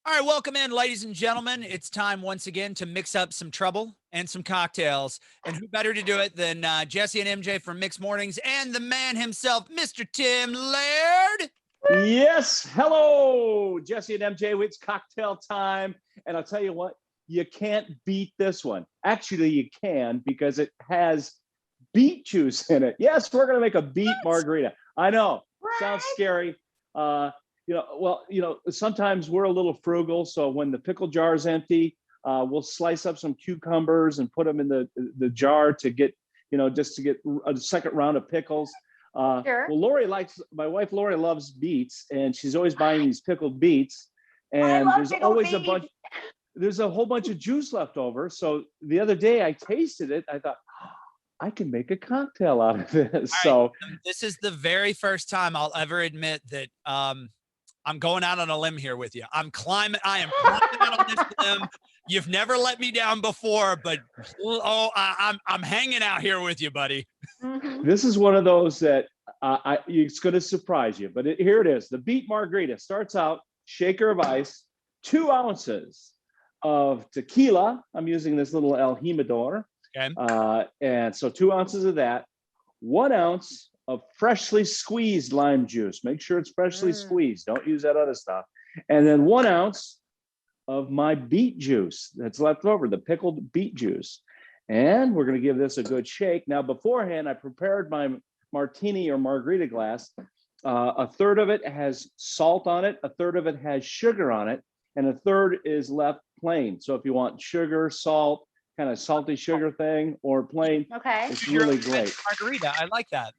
All right, welcome in, ladies and gentlemen. It's time once again to mix up some trouble and some cocktails. And who better to do it than Jesse and MJ from Mixed Mornings and the man himself, Mr. Tim Laird. Yes. Hello, Jesse and MJ. It's cocktail time. And I'll tell you what, you can't beat this one. Actually, you can because it has beet juice in it. Yes, we're going to make a beet margarita. I know. Sounds scary. Sometimes we're a little frugal. So when the pickle jar is empty, we'll slice up some cucumbers and put them in the jar to get, just to get a second round of pickles. Sure. Well, my wife Lori loves beets, and she's always buying these pickled beets. And there's always beets. There's a whole bunch of juice left over. So the other day I tasted it. I thought, I can make a cocktail out of this. All right, this is the very first time I'll ever admit that I'm going out on a limb here with you. I am climbing out on this limb. You've never let me down before, but I'm hanging out here with you, buddy. This is one of those that it's going to surprise you, but here it is. The Beet Margarita starts out shaker of ice, 2 ounces of tequila. I'm using this little El Jimador. Okay. And so 2 ounces of that, 1 ounce of freshly squeezed lime juice. Make sure it's freshly squeezed. Don't use that other stuff. And then 1 ounce of my beet juice that's left over, the pickled beet juice. And we're going to give this a good shake. Now, beforehand, I prepared my martini or margarita glass. A third of it has salt on it. A third of it has sugar on it. And a third is left plain. So if you want sugar, salt, kind of salty sugar thing, or plain, okay, it's really great. Margarita, I like that.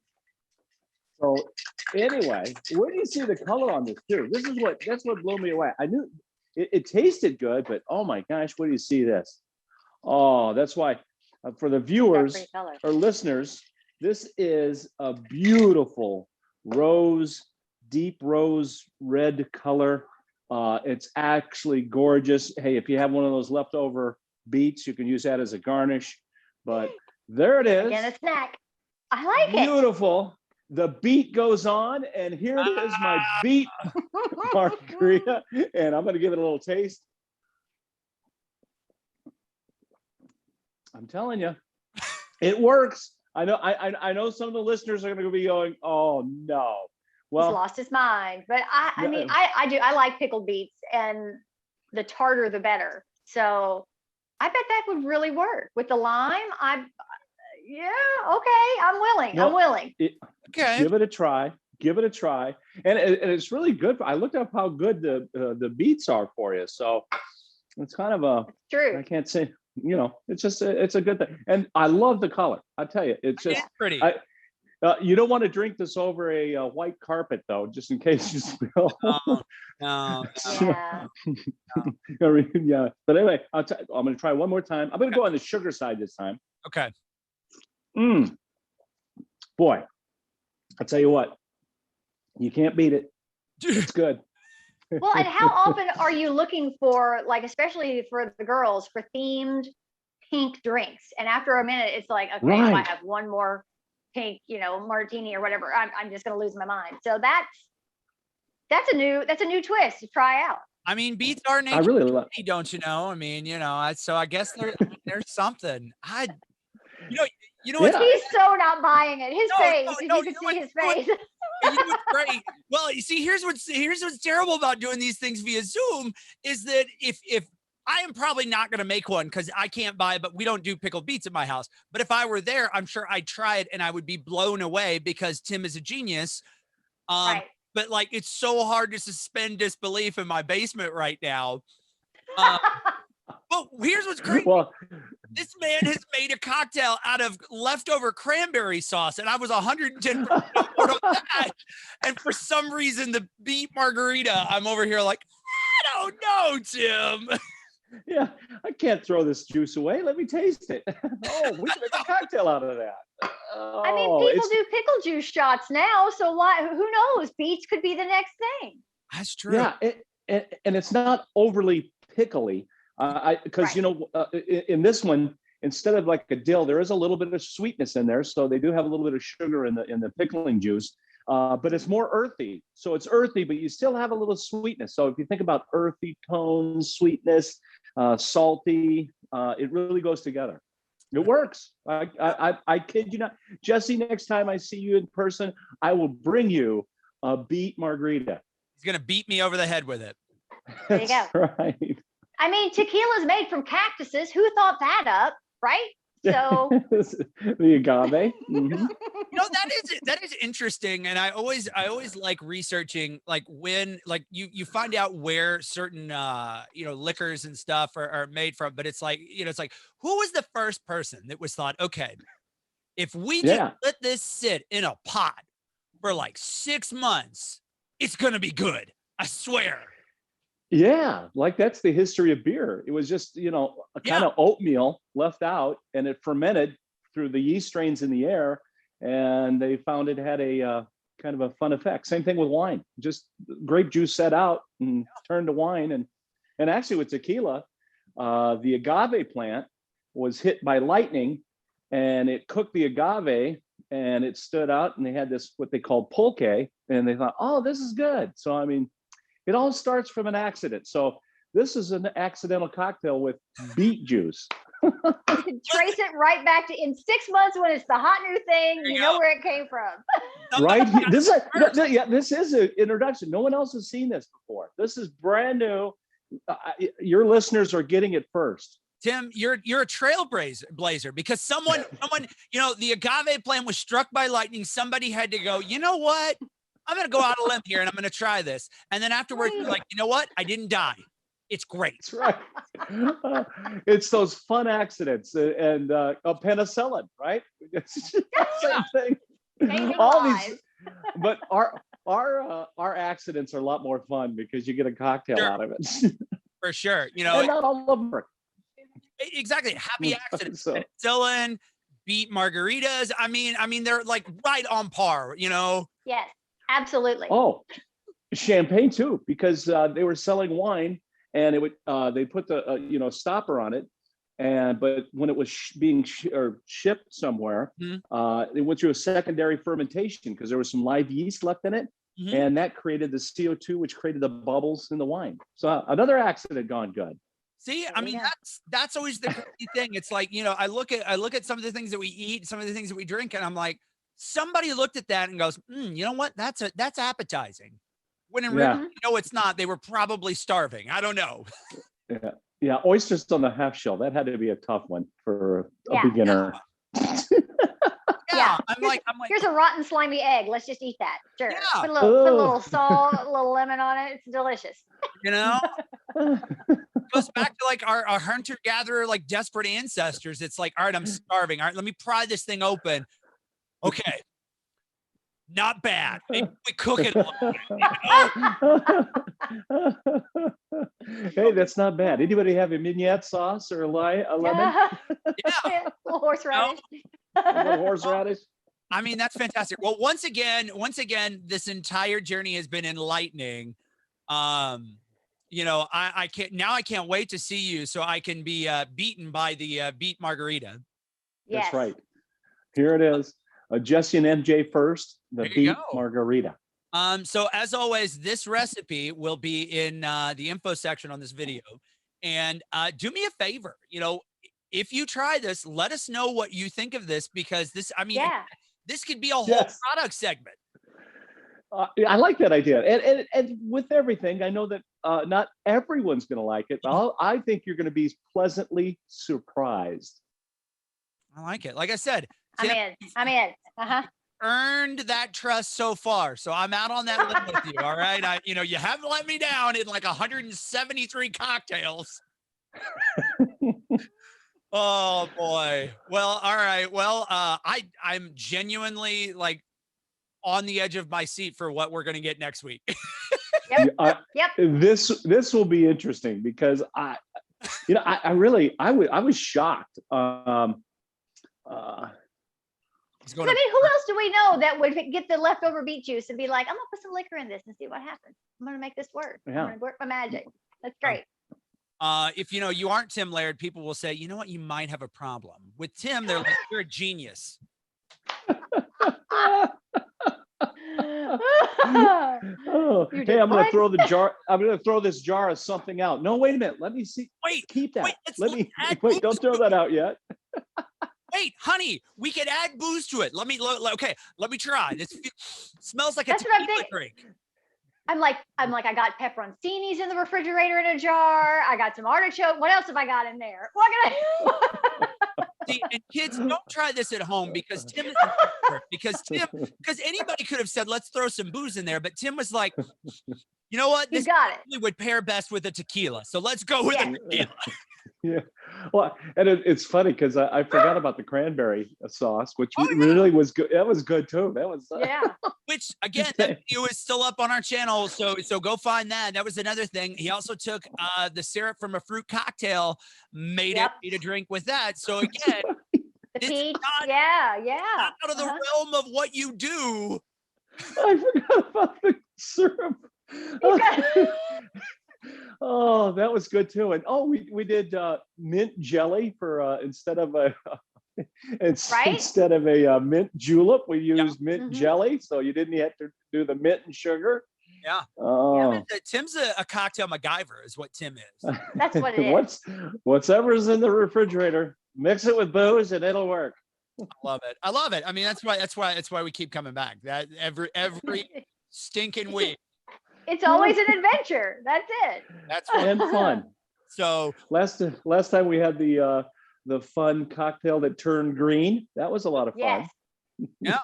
So anyway, where do you see the color on this too? That's what blew me away. I knew it tasted good, but oh my gosh, where do you see this? Oh, that's why for the viewers or listeners, this is a beautiful deep rose red color. It's actually gorgeous. Hey, if you have one of those leftover beets, you can use that as a garnish. But there it is. Again, a snack. I like it. Beautiful. The beet goes on, and here it is, my beet margarita, and I'm going to give it a little taste. I'm telling you, it works. I know some of the listeners are going to be going, "Oh no!" Well, he's lost his mind, but I mean, I do. I like pickled beets, and the tartar the better. So I bet that would really work with the lime. Yeah, okay, I'm willing. Well, I'm willing. Okay, give it a try. And it's really good. I looked up how good the beets are for you, so it's kind of it's true. I can't say, it's just it's a good thing, and I love the color. I tell you, it's just pretty. You don't want to drink this over a white carpet, though, just in case you spill. No. Yeah. Yeah. But anyway, I'm going to try one more time. I'm going to go on the sugar side this time. Okay. Boy, I'll tell you what, you can't beat it. It's good. Well, and how often are you looking for, like, especially for the girls, for themed pink drinks? And after a minute, it's like, okay, if I have one more pink, martini or whatever, I'm just going to lose my mind. So that's a new twist to try out. I mean, beets are nature. I really love. Don't you know? I mean, so I guess there's something. You know what? He's so not buying it. His face. If you could see his face. What's great? Well, you see, here's what's terrible about doing these things via Zoom is that if I am probably not going to make one because I can't buy, but we don't do pickled beets at my house. But if I were there, I'm sure I'd try it and I would be blown away because Tim is a genius. Right. But like, it's so hard to suspend disbelief in my basement right now. But here's what's crazy. Well, this man has made a cocktail out of leftover cranberry sauce, and I was 110% on that. And for some reason, the beet margarita, I'm over here like, I don't know, Tim. Yeah, I can't throw this juice away. Let me taste it. Oh, we can make a cocktail out of that. I mean, people do pickle juice shots now, so why? Who knows? Beets could be the next thing. That's true. Yeah, and it's not overly pickly. Because in this one, instead of like a dill, there is a little bit of sweetness in there, so they do have a little bit of sugar in the pickling juice. but it's more earthy. So it's earthy, but you still have a little sweetness. So if you think about earthy tones, sweetness, salty, it really goes together. It works. I kid you not. Jesse, next time I see you in person, I will bring you a Beet Margarita. He's going to beat me over the head with it. There you go. Right. I mean, tequila is made from cactuses. Who thought that up, right? So the agave. Mm-hmm. That is interesting, and I always like researching, like when like you find out where certain liquors and stuff are made from, but it's like it's like, who was the first person that was thought, okay, if we just let this sit in a pot for like 6 months, it's gonna be good, I swear. Yeah, like that's the history of beer. It was just, a kind of oatmeal left out, and it fermented through the yeast strains in the air, and they found it had a kind of a fun effect. Same thing with wine. Just grape juice set out and turned to wine. And actually with tequila, the agave plant was hit by lightning, and it cooked the agave, and it stood out, and they had this, what they called pulque, and they thought, oh, this is good. So, I mean, it all starts from an accident. So this is an accidental cocktail with beet juice. You can trace it right back to in 6 months when it's the hot new thing. You know where it came from. Right. This is an introduction. No one else has seen this before. This is brand new. Your listeners are getting it first. Tim, you're a trailblazer because someone, the agave plant was struck by lightning. Somebody had to go, you know what? I'm going to go out on a limb here and I'm going to try this. And then afterwards, you're like, you know what? I didn't die. It's great. That's right. It's those fun accidents and penicillin, right? Same thing. All these, but our accidents are a lot more fun because you get a cocktail out of it. For sure. And not all of them work. Exactly. Happy accidents. Penicillin, beet margaritas. I mean, they're like right on par, Yes. Absolutely. Oh, champagne too, because they were selling wine, and it would they put the stopper on it, but when it was being shipped somewhere, it went through a secondary fermentation because there was some live yeast left in it, and that created the CO2, which created the bubbles in the wine. So another accident gone good. See, I mean, that's always the crazy thing. It's like, I look at some of the things that we eat, some of the things that we drink, and I'm like, somebody looked at that and goes, you know what? That's appetizing. When in reality, it's not. They were probably starving. I don't know. Yeah. Oysters on the half shell. That had to be a tough one for a beginner. Yeah. I'm like, here's a rotten, slimy egg. Let's just eat that. Sure. Yeah. Put a little salt, a little lemon on it. It's delicious. Goes back to like our hunter-gatherer, like desperate ancestors. It's like, all right, I'm starving. All right, let me pry this thing open. Okay, not bad. Maybe we cook it a little. Hey, that's not bad. Anybody have a mignonette sauce or a lemon? Yeah. A little horseradish. A little horseradish. I mean, that's fantastic. Well, once again, this entire journey has been enlightening. I can't wait to see you so I can be beaten by the Beet Margarita. Yes. That's right. Here it is. Jesse and MJ first, the Beet Margarita. So as always, this recipe will be in the info section on this video. And do me a favor, if you try this, let us know what you think of this, because this could be a whole product segment. I like that idea. And with everything, I know that not everyone's going to like it, but I think you're going to be pleasantly surprised. I like it. Like I said, I'm in. Earned that trust so far. So I'm out on that limb with you. All right. You haven't let me down in like 173 cocktails. Oh boy. Well, all right. Well, I'm genuinely like on the edge of my seat for what we're going to get next week. Yep. This will be interesting because I was shocked. who else do we know that would get the leftover beet juice and be like, I'm gonna put some liquor in this and see what happens. I'm gonna make this work. I'm gonna work my magic. That's great. If you aren't Tim Laird, people will say, you know what, you might have a problem. With Tim, they're like, you're a genius. Oh, You hey, did I'm gonna what? throw the jar. I'm gonna throw this jar of something out. No, wait a minute. Let me see. Wait, Keep that. wait, Let me add wait. Don't booze throw to that it. out yet. Wait, honey, we could add booze to it. Okay, let me try. This smells like a That's what I'm tequila thinking. drink. I'm like, I got pepperoncinis in the refrigerator in a jar. I got some artichoke. What else have I got in there? What can I? See, and kids, don't try this at home because Tim is because anybody could have said, let's throw some booze in there. But Tim was like, you know what? You This got it. probably would pair best with a tequila. So let's go with Yeah. a tequila. Yeah. Well, and it's funny because I forgot about the cranberry sauce, which Oh, yeah. really was good. That was good too. That was Yeah. Which again, that video is still up on our channel. So go find that. That was another thing. He also took the syrup from a fruit cocktail, made Yep. a drink with that. So again, The it's peach. not Yeah. out of the realm of what you do. I forgot about the syrup. Oh, that was good too. And we did mint jelly for instead of a Right? instead of a mint julep, we used mint Mhm. jelly, so you didn't have to do the mint and sugar. Yeah. Oh, Tim's a cocktail MacGyver is what Tim is. That's what it is. Whatever's in the refrigerator, mix it with booze and it'll work. I love it. I love it. I mean, that's why we keep coming back. That every stinking week. It's always an adventure. That's it. That's what. And fun. So Last time we had the fun cocktail that turned green. That was a lot of fun. Yes. yeah,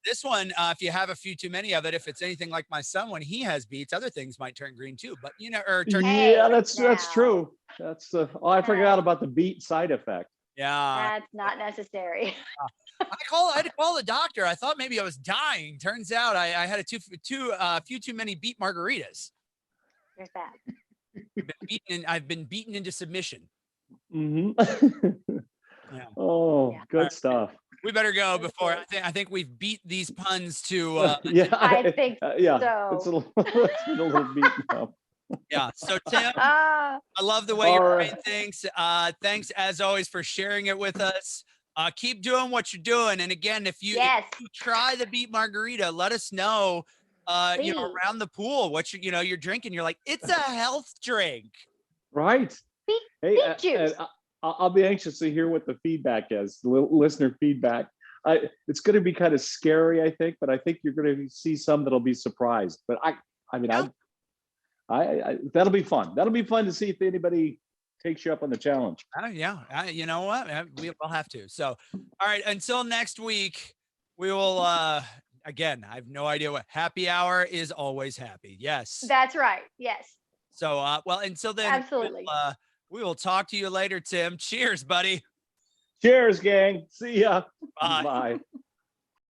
this one, if you have a few too many of it, if it's anything like my son, when he has beets, other things might turn green too. But or turn. Hey, Yeah, that's now. true. That's I forgot about the beet side effect. Yeah. That's not necessary. I had to call the doctor. I thought maybe I was dying. Turns out I had a few too many beet margaritas. There's that. I've been beaten into submission. Mm-hmm. Yeah. Oh, Yeah. good stuff. We better go That's before good. I think we've beat these puns to Yeah, I think yeah. so. It's it's been a little beaten up. yeah. So Tim, Ah, I love the way All you're right. doing things. Thanks as always for sharing it with us. Keep doing what you're doing. And again, if you yes. try the beet margarita, let us know. Please. Around the pool, what you're drinking. You're like, it's a health drink. Right. Beet, Hey, beet juice. I'll be anxious to hear what the feedback is, the listener feedback. It's going to be kind of scary, I think, but I think you're going to see some that'll be surprised. But I mean, I that'll be fun. That'll be fun to see if anybody takes you up on the challenge. Yeah. You know what? We'll have to. So, all right. Until next week, we will. Again, I have no idea what happy hour is. Always happy. Yes. That's right. Yes. So, well, until then, Absolutely. we will talk to you later, Tim. Cheers, buddy. Cheers, gang. See ya. Bye. Bye.